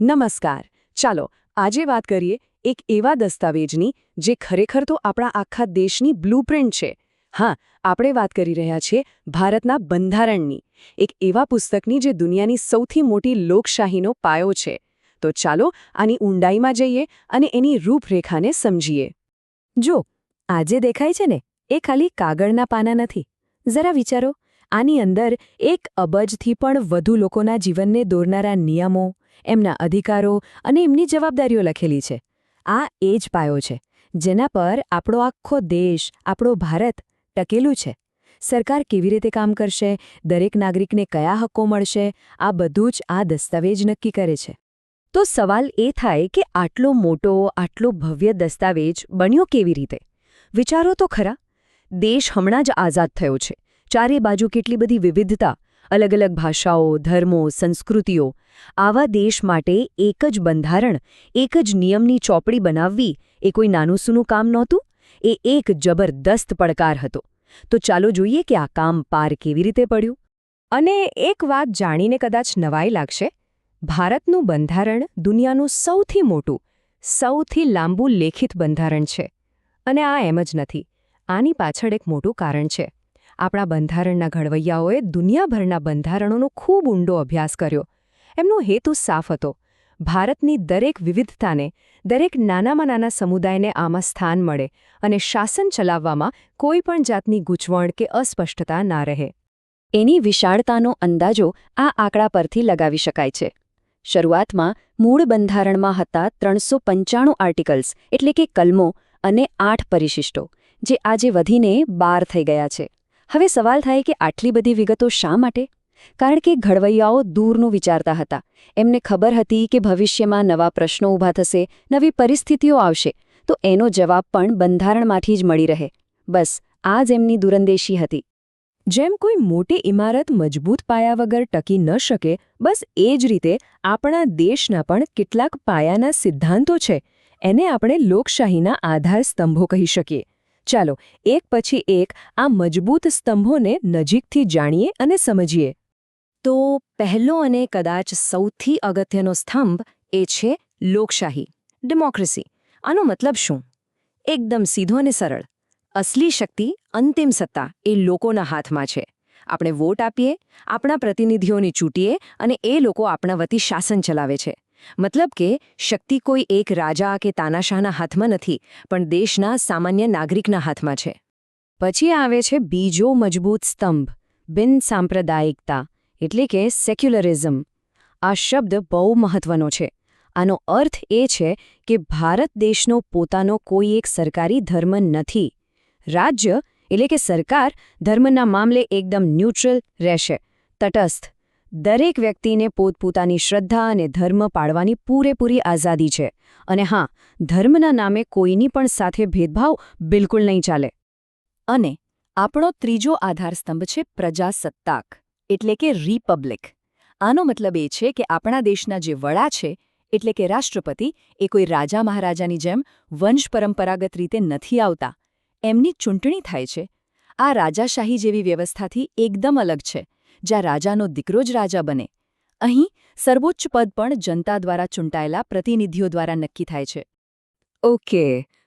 નમસ્કાર. ચાલો આજે વાત કરીએ એક એવા દસ્તાવેજની જે ખરેખર તો આપણા આખા દેશની બ્લુપ્રિન્ટ છે. હા, આપણે વાત કરી રહ્યા છીએ ભારતના બંધારણની, એક એવા પુસ્તકની જે દુનિયાની સૌથી મોટી લોકશાહીનો પાયો છે. તો ચાલો આની ઊંડાઈમાં જઈએ અને એની રૂપરેખાને સમજીએ. જો આજે દેખાય છે ને, એ ખાલી કાગળના પાના નથી. જરા વિચારો, આની અંદર 1 અબજથી પણ વધુ લોકોના જીવનને દોરનારા નિયમો, એમના અધિકારો અને એમની જવાબદારીઓ લખેલી છે. આ એ જ પાયો છે જેના પર આપણો આખો દેશ, આપણો ભારત ટકેલું છે. સરકાર કેવી રીતે કામ કરશે, દરેક નાગરિકને કયા હક્કો મળશે, આ બધું જ આ દસ્તાવેજ નક્કી કરે છે. તો સવાલ એ થાય કે આટલો મોટો, આટલો ભવ્ય દસ્તાવેજ બન્યો કેવી રીતે? વિચારો તો ખરા. દેશ હમણાં જ આઝાદ થયો છે. ચારે બાજુ કેટલી બધી વિવિધતા, અલગ અલગ ભાષાઓ, ધર્મો, સંસ્કૃતિઓ. આવા દેશ માટે એક જ બંધારણ, એક જ નિયમની ચોપડી બનાવવી એ કોઈ નાનુંસૂનું કામ નહોતું. એ એક જબરદસ્ત પડકાર હતો. તો ચાલો જોઈએ કે આ કામ પાર કેવી રીતે પડ્યું. અને એક વાત જાણીને કદાચ નવાઈ લાગશે. ભારતનું બંધારણ દુનિયાનું સૌથી મોટું, સૌથી લાંબુ લેખિત બંધારણ છે. અને આ એમ જ નથી. આની પાછળ એક મોટું કારણ છે. આપણા બંધારણના ઘડવૈયાઓએ દુનિયાભરના બંધારણોનો ખૂબ ઊંડો અભ્યાસ કર્યો. એમનો હેતુ સાફ હતો. ભારતની દરેક વિવિધતાને, દરેક નાનામાં નાના સમુદાયને આમાં સ્થાન મળે અને શાસન ચલાવવામાં કોઈ પણ જાતની ગૂંચવણ કે અસ્પષ્ટતા ના રહે. એની વિશાળતાનો અંદાજો આ આંકડા પરથી લગાવી શકાય છે. શરૂઆતમાં મૂળ બંધારણમાં હતા 395 આર્ટિકલ્સ એટલે કે કલમો અને 8 પરિશિષ્ટો, જે આજે વધીને 12 થઈ ગયા છે. હવે સવાલ થાય કે આટલી બધી વિગતો શા માટે? કારણ કે ઘડવૈયાઓ દૂરનું વિચારતા હતા. એમને ખબર હતી કે ભવિષ્યમાં નવા પ્રશ્નો ઊભા થશે, નવી પરિસ્થિતિઓ આવશે, તો એનો જવાબ પણ બંધારણમાંથી જ મળી રહે. બસ આ જ એમની દૂરંદેશી હતી. જેમ કોઈ મોટી ઇમારત મજબૂત પાયા વગર ટકી ન શકે, બસ એ જ રીતે આપણા દેશના પણ કેટલાક પાયાના સિદ્ધાંતો છે. એને આપણે લોકશાહીના આધાર સ્તંભો કહી શકીએ. ચાલો એક પછી એક આ મજબૂત સ્તંભોને નજીકથી જાણીએ અને સમજીએ. તો પહેલો અને કદાચ સૌથી અગત્યનો સ્તંભ એ છે લોકશાહી, ડેમોક્રેસી. આનો મતલબ શું? એકદમ સીધો અને સરળ. અસલી શક્તિ, અંતિમ સત્તા એ લોકોના હાથમાં છે. આપણે વોટ આપીએ, આપણા પ્રતિનિધિઓને ચૂંટીએ અને એ લોકો આપણા વતી શાસન ચલાવે છે. મતલબ કે શક્તિ કોઈ એક રાજા કે તાનાશાહના હાથમાં નથી, પણ દેશના સામાન્ય નાગરિકના હાથમાં છે. પછી આવે છે બીજો મજબૂત સ્તંભ, બિનસાંપ્રદાયિકતા એટલે કે સેક્યુલરિઝમ. આ શબ્દ બહુ મહત્વનો છે. આનો અર્થ એ છે કે ભારત દેશનો પોતાનો કોઈ એક સરકારી ધર્મ નથી. રાજ્ય એટલે કે સરકાર ધર્મના મામલે એકદમ ન્યૂટ્રલ રહેશે, તટસ્થ. દરેક વ્યક્તિને પોતપોતાની શ્રદ્ધા અને ધર્મ પાળવાની પૂરેપૂરી આઝાદી છે. અને હા, ધર્મના નામે કોઈની પણ સાથે ભેદભાવ બિલકુલ નહીં ચાલે. અને આપણો ત્રીજો આધારસ્તંભ છે પ્રજાસત્તાક એટલે કે રિપબ્લિક. આનો મતલબ એ છે કે આપણા દેશના જે વડા છે એટલે કે રાષ્ટ્રપતિ એ કોઈ રાજા મહારાજાની જેમ વંશ પરંપરાગત રીતે નથી આવતા. એમની ચૂંટણી થાય છે. આ રાજાશાહી જેવી વ્યવસ્થાથી એકદમ અલગ છે, જ્યાં રાજાનો દીકરો જ રાજા બને. અહીં સર્વોચ્ચ પદ પણ જનતા દ્વારા ચૂંટાયેલા પ્રતિનિધિઓ દ્વારા નક્કી થાય છે. ઓકે,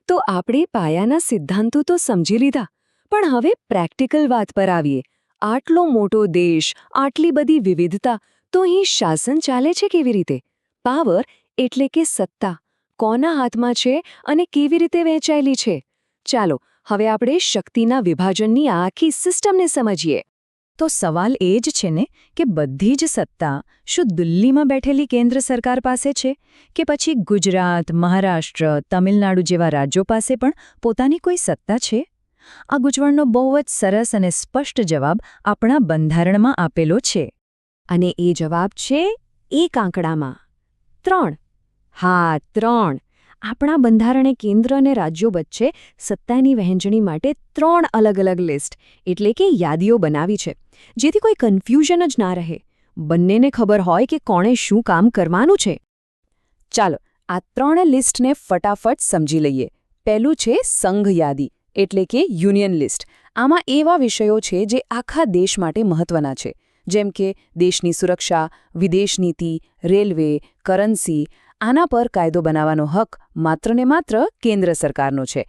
તો આપણે પાયાના સિદ્ધાંતો તો સમજી લીધા, પણ હવે પ્રેક્ટિકલ વાત પર આવીએ. આટલો મોટો દેશ, આટલી બધી વિવિધતા, તો અહીં શાસન ચાલે છે કેવી રીતે? પાવર એટલે કે સત્તા કોના હાથમાં છે અને કેવી રીતે વહેંચાયેલી છે? ચાલો હવે આપણે શક્તિના વિભાજનની આખી સિસ્ટમને સમજીએ. તો સવાલ એ જ છે ને કે બધી જ સત્તા શું દિલ્હીમાં બેઠેલી કેન્દ્ર સરકાર પાસે છે કે પછી ગુજરાત, મહારાષ્ટ્ર, તમિલનાડુ જેવા રાજ્યો પાસે પણ પોતાની કોઈ સત્તા છે? આ ગૂંચવણનો બહુ જ સરસ અને સ્પષ્ટ જવાબ આપણા બંધારણમાં આપેલો છે. અને એ જવાબ છે એક આંકડામાં 3. હા, 3. આપણા બંધારણે કેન્દ્ર અને રાજ્યો વચ્ચે સત્તાની વહેંચણી માટે 3 અલગ અલગ લિસ્ટ એટલે કે યાદીઓ બનાવી છે, જેથી કોઈ કન્ફ્યુઝન જ ના રહે. બંનેને ખબર હોય કે કોણે શું કામ કરવાનું છે. ચાલો આ 3 લિસ્ટને ફટાફટ સમજી લઈએ. પહેલું છે સંઘ યાદી એટલે કે યુનિયન લિસ્ટ. આમાં એવા વિષયો છે જે આખા દેશ માટે મહત્વના છે, જેમ કે દેશની સુરક્ષા, વિદેશ નીતિ, રેલવે, કરન્સી, આના પર કાયદો બનાવવાનો હક માત્ર ને માત્ર કેન્દ્ર સરકારનો છે.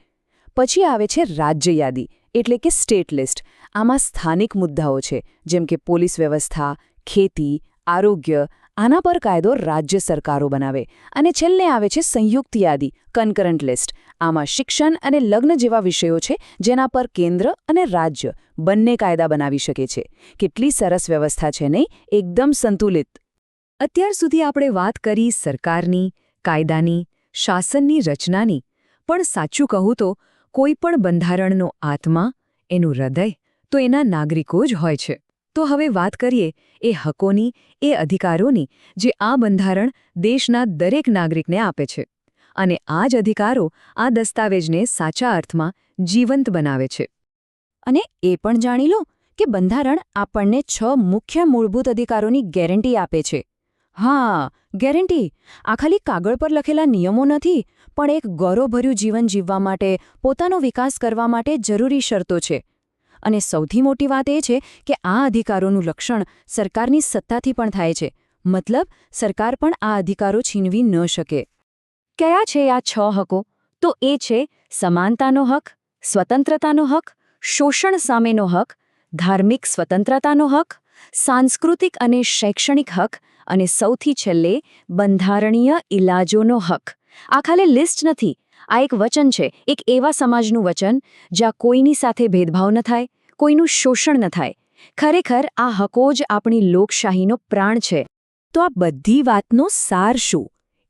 પછી આવે છે રાજ્ય યાદી, એટલે કે સ્ટેટ લિસ્ટ. આમાં સ્થાનિક મુદ્દાઓ છે, જેમ કે પોલીસ વ્યવસ્થા, ખેતી, આરોગ્ય, આના પર કાયદો રાજ્ય સરકારો બનાવે. અને છેલ્લે આવે છે સંયુક્ત યાદી, કન્કરન્ટ લિસ્ટ. આમાં શિક્ષણ અને લગ્ન જેવા વિષયો છે, જેના પર કેન્દ્ર અને રાજ્ય બંને કાયદા બનાવી શકે છે. કેટલી સરસ વ્યવસ્થા છે નહીં? એકદમ સંતુલિત. અત્યાર સુધી આપણે વાત કરી સરકારની, કાયદાની, શાસનની રચનાની. પણ સાચું કહું તો કોઈ પણ બંધારણનો આત્મા, એનું હૃદય તો એના નાગરિકો જ હોય છે. તો હવે વાત કરીએ એ હકોની, એ અધિકારોની જે આ બંધારણ દેશના દરેક નાગરિકને આપે છે. અને આ જ અધિકારો આ દસ્તાવેજને સાચા અર્થમાં જીવંત બનાવે છે. અને એ પણ જાણી લો કે બંધારણ આપણને 6 મુખ્ય મૂળભૂત અધિકારોની ગેરંટી આપે છે. હા, ગેરંટી. આ ખાલી કાગળ પર લખેલા નિયમો નથી, પણ એક ગૌરવભર્યું જીવન જીવવા માટે, પોતાનો વિકાસ કરવા માટે જરૂરી શરતો છે. અને સૌથી મોટી વાત એ છે કે આ અધિકારોનું રક્ષણ સરકારની સત્તાથી પણ થાય છે. મતલબ સરકાર પણ આ અધિકારો છીનવી ન શકે. કયા છે આ 6 હકો? તો એ છે સમાનતાનો હક, સ્વતંત્રતાનો હક, શોષણ સામેનો હક, ધાર્મિક સ્વતંત્રતાનો હક, સાંસ્કૃતિક અને શૈક્ષણિક હક અને સૌથી છેલ્લે બંધારણીય ઇલાજોનો હક. આ ખાલી લિસ્ટ નથી, આ એક વચન છે, એક એવા સમાજનું વચન જ્યાં કોઈની સાથે ભેદભાવ ન થાય, કોઈનું શોષણ ન થાય. ખરેખર આ હકો જ આપણી લોકશાહીનો પ્રાણ છે. તો આ બધી વાતનો સાર શું?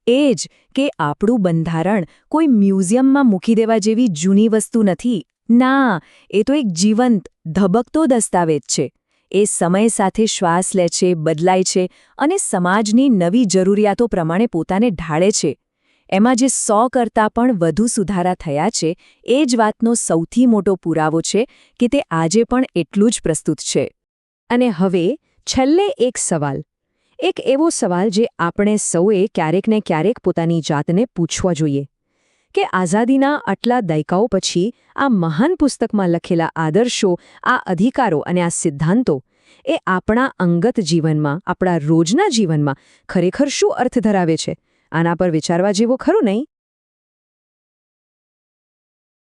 એ જ કે આપણું બંધારણ કોઈ મ્યુઝિયમમાં મૂકી દેવા જેવી જૂની વસ્તુ નથી. ના, એ તો એક જીવંત, ધબકતો દસ્તાવેજ છે. એ સમય સાથે શ્વાસ લે છે, બદલાય છે અને સમાજની નવી જરૂરિયાતો પ્રમાણે પોતાને ઢાળે છે. એમાં જે 100 કરતાં પણ વધુ સુધારા થયા છે, એ જ વાતનો સૌથી મોટો પુરાવો છે કે તે આજે પણ એટલું જ પ્રસ્તુત છે. અને હવે છેલ્લે એક સવાલ. એક એવો સવાલ જે આપણે સૌએ ક્યારેક ને ક્યારેક પોતાની જાતને પૂછવા જોઈએ કે આઝાદીના આટલા દાયકાઓ પછી આ મહાન પુસ્તકમાં લખેલા આદર્શો, આ અધિકારો અને આ સિદ્ધાંતો એ આપણા અંગત જીવનમાં, આપણા રોજના જીવનમાં ખરેખર શું અર્થ ધરાવે છે? આના પર વિચારવા જેવું ખરું નહીં?